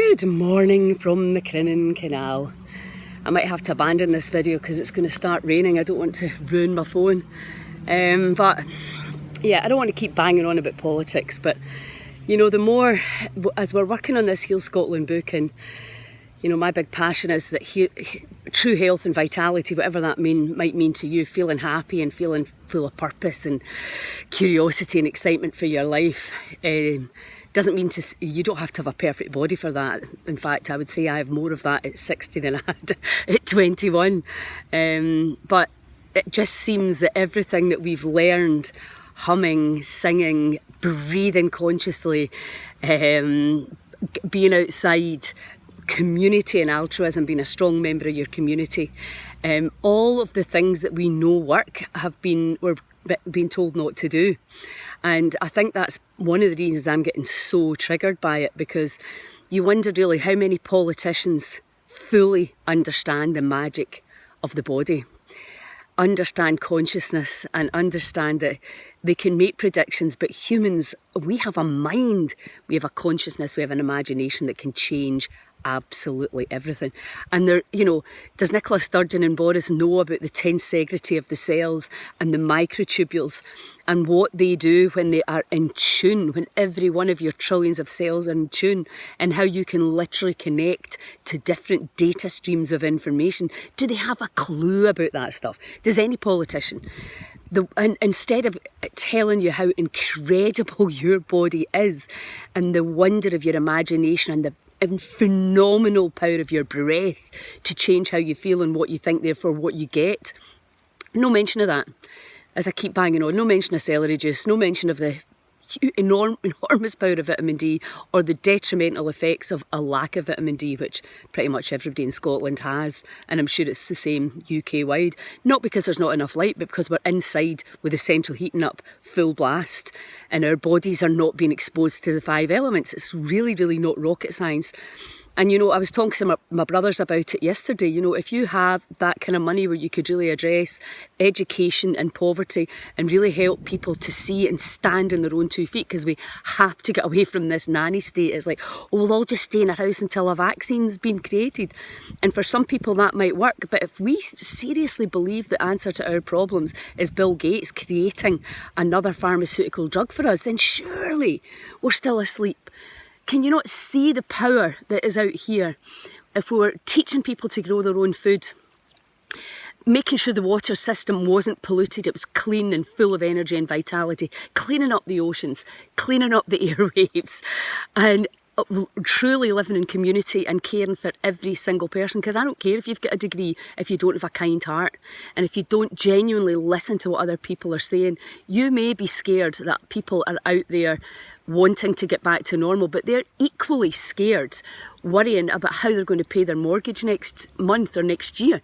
Good morning from the Craic canal. I might have to abandon this video because it's going to start raining. I don't want to ruin my phone. But yeah, I don't want to keep banging on about politics, but you know, the more, as we're working on this Heal Scotland book, and you know, my big passion is that true health and vitality, whatever that might mean to you, feeling happy and feeling full of purpose and curiosity and excitement for your life, doesn't mean you don't have to have a perfect body for that. In fact, I would say I have more of that at 60 than I had at 21. But it just seems that everything that we've learned, humming, singing, breathing consciously, being outside, community and altruism, being a strong member of your community, all of the things that we know work we're being told not to do. And I think that's one of the reasons I'm getting so triggered by it, because you wonder really how many politicians fully understand the magic of the body, understand consciousness, and understand that they can make predictions. But humans, we have a mind, we have a consciousness, we have an imagination that can change absolutely everything. And there, you know, does Nicola Sturgeon and Boris know about the tensegrity of the cells and the microtubules and what they do when they are in tune, when every one of your trillions of cells are in tune, and how you can literally connect to different data streams of information? Do they have a clue about that stuff? Does any politician? And instead of telling you how incredible your body is and the wonder of your imagination and the phenomenal power of your breath to change how you feel and what you think, therefore what you get, no mention of that. As I keep banging on, no mention of celery juice, no mention of the enormous power of vitamin D or the detrimental effects of a lack of vitamin D, which pretty much everybody in Scotland has, and I'm sure it's the same UK wide. Not because there's not enough light, but because we're inside with the central heating up full blast and our bodies are not being exposed to the 5 elements. It's really, really not rocket science. And you know, I was talking to my brothers about it yesterday. You know, if you have that kind of money where you could really address education and poverty and really help people to see and stand on their own 2 feet, because we have to get away from this nanny state. It's like, oh, we'll all just stay in our house until a vaccine's been created. And for some people that might work. But if we seriously believe the answer to our problems is Bill Gates creating another pharmaceutical drug for us, then surely we're still asleep. Can you not see the power that is out here? If we were teaching people to grow their own food, making sure the water system wasn't polluted, it was clean and full of energy and vitality, cleaning up the oceans, cleaning up the airwaves, and truly living in community and caring for every single person. Because I don't care if you've got a degree if you don't have a kind heart, and if you don't genuinely listen to what other people are saying. You may be scared that people are out there wanting to get back to normal, but they're equally scared, worrying about how they're going to pay their mortgage next month or next year.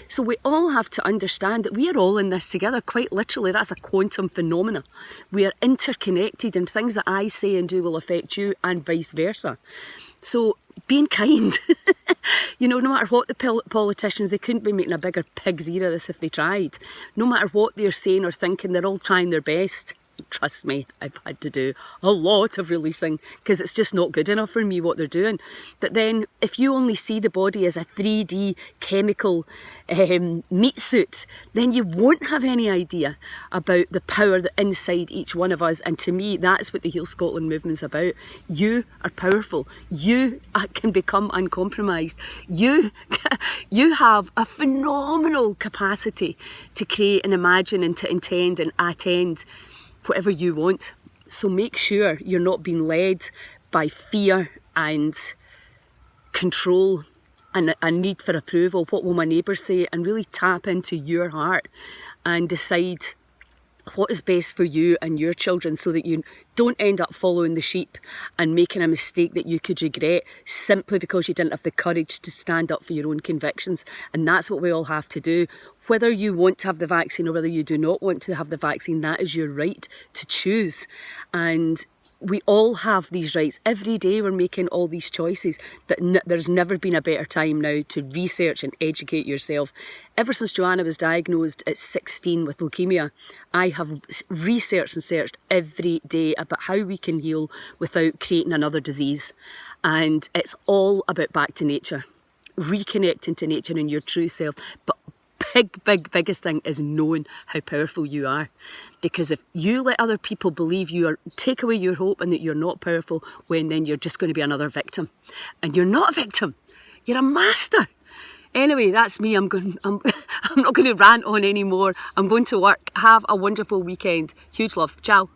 So we all have to understand that we are all in this together, quite literally. That's a quantum phenomena. We are interconnected, and things that I say and do will affect you and vice versa. So being kind, you know, no matter what the politicians, they couldn't be making a bigger pig's ear of this if they tried. No matter what they're saying or thinking, they're all trying their best. Trust me, I've had to do a lot of releasing because it's just not good enough for me what they're doing. But then if you only see the body as a 3D chemical meat suit, then you won't have any idea about the power that inside each one of us. And to me, that's what the Heal Scotland movement's about. You are powerful. You can become uncompromised. You have a phenomenal capacity to create and imagine and to intend and attend whatever you want. So make sure you're not being led by fear and control and a need for approval. What will my neighbours say? And really tap into your heart and decide what is best for you and your children, so that you don't end up following the sheep and making a mistake that you could regret simply because you didn't have the courage to stand up for your own convictions. And that's what we all have to do. Whether you want to have the vaccine or whether you do not want to have the vaccine, that is your right to choose. And we all have these rights. Every day we're making all these choices, but there's never been a better time now to research and educate yourself. Ever since Joanna was diagnosed at 16 with leukemia, I have researched and searched every day about how we can heal without creating another disease. And it's all about back to nature, reconnecting to nature and your true self. But biggest thing is knowing how powerful you are. Because if you let other people believe you are, take away your hope and that you're not powerful, then you're just going to be another victim. And you're not a victim, you're a master. Anyway, that's me. I'm not going to rant on anymore. I'm going to work. Have a wonderful weekend. Huge love. Ciao.